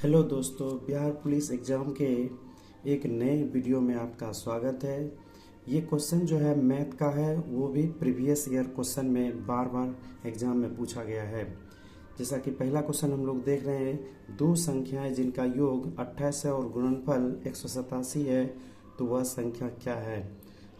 Hello दोस्तों, Bihar police exam के एक नए वीडियो में आपका स्वागत है। ये क्वेश्चन जो है मैथ का है, वो भी प्रीवियस ईयर क्वेश्चन में बार बार एग्ज़ाम में पूछा गया है। जैसा कि पहला क्वेश्चन हम लोग देख रहे हैं, दो संख्याएं जिनका योग 28 है और गुणनफल 187 है, तो वह संख्या क्या है।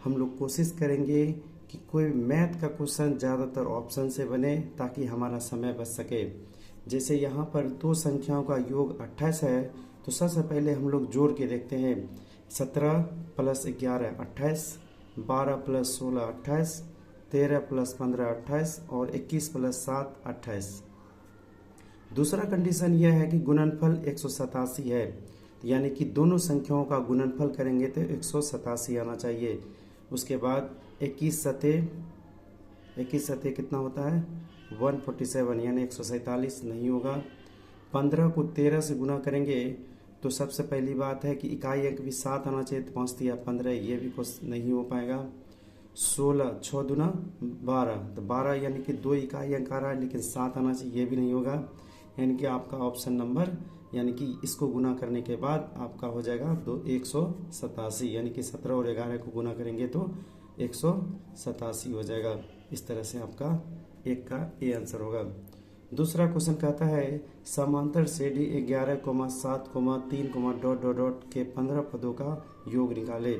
हम लोग कोशिश करेंगे कि कोई मैथ का क्वेश्चन ज़्यादातर ऑप्शन से बने ताकि हमारा समय बच सके। जैसे यहाँ पर दो संख्याओं का योग 28 है, तो सबसे पहले हम लोग जोड़ के देखते हैं। 17 प्लस 11 28, 12 प्लस 16 28, 13 प्लस 15 28 और 21 प्लस 7 28। दूसरा कंडीशन यह है कि गुणनफल 187 है, यानी कि दोनों संख्याओं का गुणनफल करेंगे तो 187 आना चाहिए। उसके बाद 21 सते कितना होता है 147, यानी 147 नहीं होगा। 15 को 13 से गुना करेंगे तो सबसे पहली बात है कि इकाई अंक भी 7 आना चाहिए, तो 5 या 15, ये भी कुछ नहीं हो पाएगा। 16 6 दूना 12, तो 12 यानी कि 2 इकाई अंक आ रहा है, लेकिन 7 आना चाहिए, ये भी नहीं होगा। यानी कि आपका ऑप्शन नंबर, यानी कि इसको गुना करने के बाद आपका हो जाएगा 187, यानी कि 17 और 11 को गुना करेंगे तो 187 हो जाएगा। इस तरह से आपका एक का ए आंसर होगा। दूसरा क्वेश्चन कहता है समांतर श्रेणी 11, 7, 3, डॉट डॉट डॉट के 15 पदों का योग निकाले।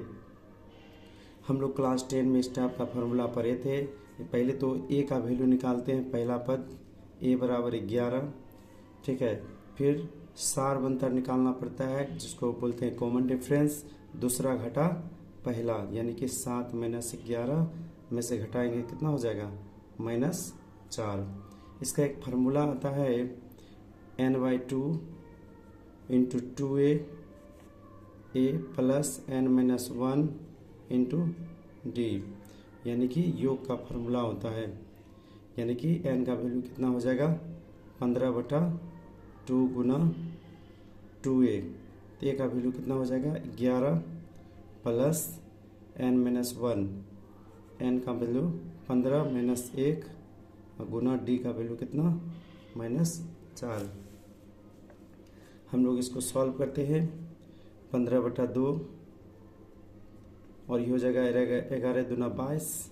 हम लोग क्लास 10 में इस टाइप का फॉर्मूला पढ़े थे। पहले तो ए का वैल्यू निकालते हैं, पहला पद ए बराबर 11, ठीक है। फिर सार बंतर निकालना पड़ता है, जिसको बोलते हैं कॉमन डिफरेंस। दूसरा घटा पहला, यानी कि 7 माइनस 11 में से घटाएंगे कितना हो जाएगा -4। इसका एक फार्मूला आता है n/2 into 2a plus n-1 into D, यानी कि योग का फार्मूला होता है। यानी कि n का वैल्यू कितना हो जाएगा 15/2 गुना 2a, तो a का वैल्यू कितना हो जाएगा 11 प्लस n-1, n का वैल्यू 15 माइनस 1 गुना डी का वैल्यू कितना -4। हम लोग इसको सॉल्व करते हैं। 15/2 और ये हो जाएगा 11 दूना 22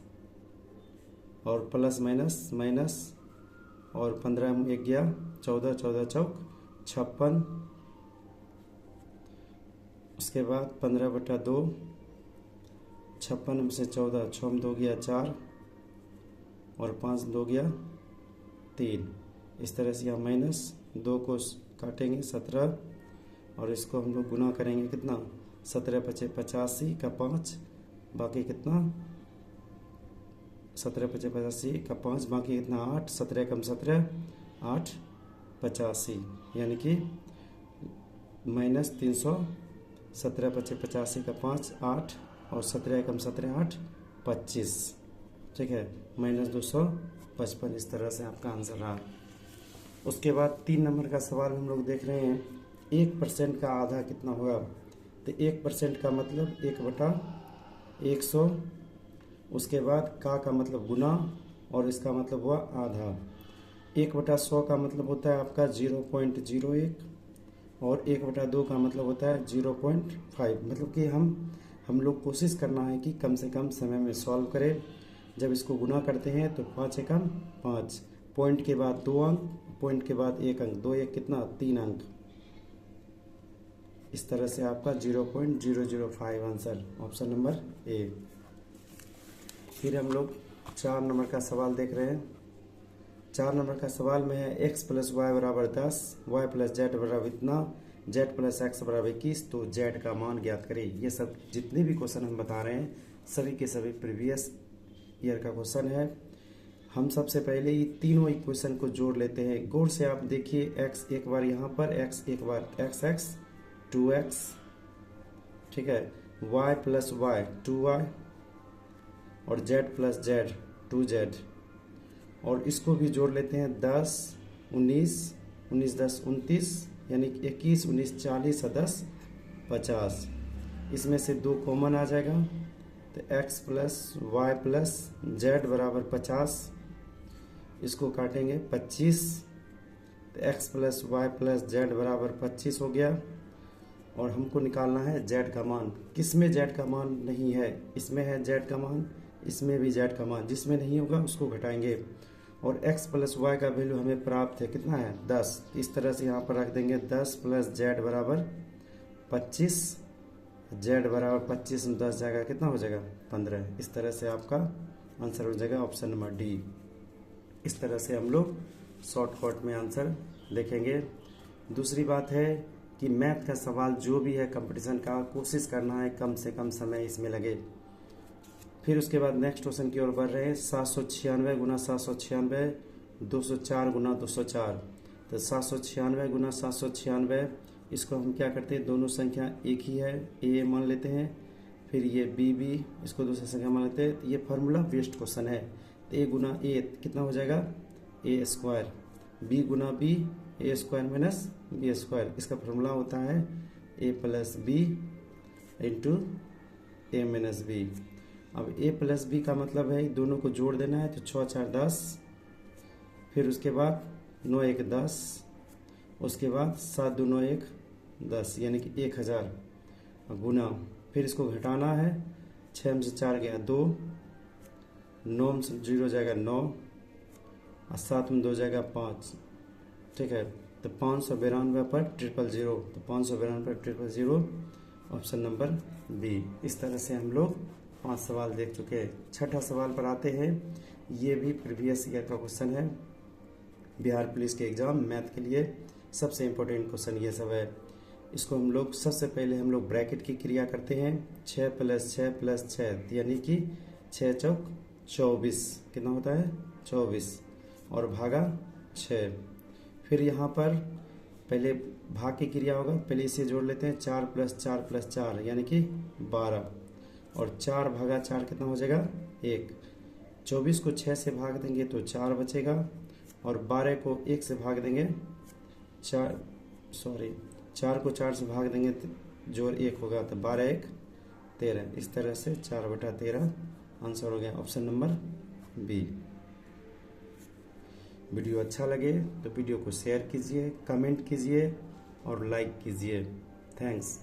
और प्लस माइनस माइनस और 15 एक गया 14, 14 चौक 56। उसके बाद 15/2, 56 में से 14, 6 में 2 गया 4 और 5 2 गया 3। इस तरह से यहाँ -2 को काटेंगे 17 और इसको हम लोग गुना करेंगे कितना 17 × 5 = 85 का 5, बाकी कितना 17 × 5 = 85 का 5, बाकी कितना 8, 17 कम 17 8 85, यानी कि -300। 17 × 5 = 85 का 5 8 और 17 कम 17 8 25, ठीक है, -255। इस तरह से आपका आंसर रहा। उसके बाद 3 नंबर का सवाल हम लोग देख रहे हैं, 1% का आधा कितना होगा। तो 1% का मतलब 1/100, उसके बाद का मतलब गुना और इसका मतलब हुआ आधा। 1/100 का मतलब होता है आपका 0.01 और 1/2 का मतलब होता है 0.5। मतलब कि हम लोग कोशिश करना है कि कम से कम समय में सॉल्व करें। जब इसको गुना करते हैं तो 5 एकम 5, पॉइंट के बाद 2 अंक, पॉइंट के बाद 1 अंक, 2 1 कितना 3 अंक। इस तरह से आपका 0.005 आंसर, ऑप्शन नंबर ए। फिर हम लोग 4 नंबर का सवाल देख रहे हैं। 4 नंबर का सवाल में है x + y = 10, y + z = इतना, z + x = 21, तो z का मान ज्ञात करें। ये सब जितने भी क्वेश्चन हम बता रहे हैं सभी के सभी प्रीवियस ईयर का क्वेश्चन है। हम सबसे पहले ये तीनों इक्वेशन को जोड़ लेते हैं। गौर से आप देखिए, x एक बार यहाँ पर, x एक बार x 2x, ठीक है, y + y 2y और z + z 2z, और इसको भी जोड़ लेते हैं 10 19 19 10 29, यानी 21 19 40 और 10 50। इसमें से 2 कॉमन आ जाएगा, तो x + y + z = 50। इसको काटेंगे 25, X plus Y plus Z बराबर 25 हो गया। और हमको निकालना है जेड का मान। किसमें जेड का मान नहीं है? इसमें है जेड का मान, इसमें भी जेड का मान। जिसमें नहीं होगा उसको घटाएंगे। और x प्लस वाई का वैल्यू हमें प्राप्त है, कितना है? 10। इस तरह से यहाँ पर रख देंगे 10 प्लस जेड बराबर 25। जेड बराबर 25 में 10 जाएगा, कितना हो जाएगा? 15। इस तरह से आपका आंसर हो जाएगा ऑप्शन नंबर डी। इस तरह से हम लोग शॉर्टकट में आंसर देखेंगे। दूसरी बात है कि मैथ का सवाल जो भी है कंपटीशन का, कोशिश करना है कम से कम समय इसमें लगे। फिर उसके बाद नेक्स्ट क्वेश्चन की ओर बढ़ रहे हैं। 796 गुना 796, 204 गुना 204। तो 796 गुना 796, इसको हम क्या करते हैं, दोनों संख्या एक ही है, ए मान लेते हैं। फिर ये बी, इसको दूसरी संख्या मान लेते हैं। तो ये फार्मूला बेस्ड क्वेश्चन है। तो ए गुना ए कितना हो जाएगा? ए स्क्वायर। बी गुना बी, ए स्क्वायर माइनस बी स्क्वायर। इसका फार्मूला होता है ए प्लस बी इंटू ए माइनस बी। अब ए प्लस बी का मतलब है दोनों को जोड़ देना है। तो 6 4 10, फिर उसके बाद 9 1 10, उसके बाद 7 2 9 1 10, यानी कि 1000 गुना। फिर इसको घटाना है। 6 में से 4 गया 2, 9 में से 0 जाएगा 9, और 7 में 2 जाएगा 5। ठीक है, तो 592 पर 000। तो 592 पर 000, ऑप्शन नंबर बी। इस तरह से हम लोग 5 सवाल देख चुके हैं। छठा सवाल पर आते हैं। ये भी प्रीवियस ईयर का क्वेश्चन है, बिहार पुलिस के एग्जाम मैथ के लिए सबसे इम्पोर्टेंट क्वेश्चन ये सब है। इसको हम लोग सबसे पहले हम लोग ब्रैकेट की क्रिया करते हैं। 6 प्लस 6 प्लस 6, यानी कि 6 चौक 24, कितना होता है? 24, और भागा 6। फिर यहाँ पर पहले भाग की क्रिया होगा, पहले इसे जोड़ लेते हैं। 4 प्लस 4 प्लस 4, यानी कि 12, और 4 भागा 4 कितना हो जाएगा? 1। 24 को 6 से भाग देंगे तो 4 बचेगा, और 12 को 1 से भाग देंगे 4 को 4 से भाग देंगे तो जोड़ 1 होगा, तो 12 1 13। इस तरह से 4/13 आंसर हो गया, ऑप्शन नंबर बी। वीडियो अच्छा लगे तो वीडियो को शेयर कीजिए, कमेंट कीजिए और लाइक कीजिए। थैंक्स।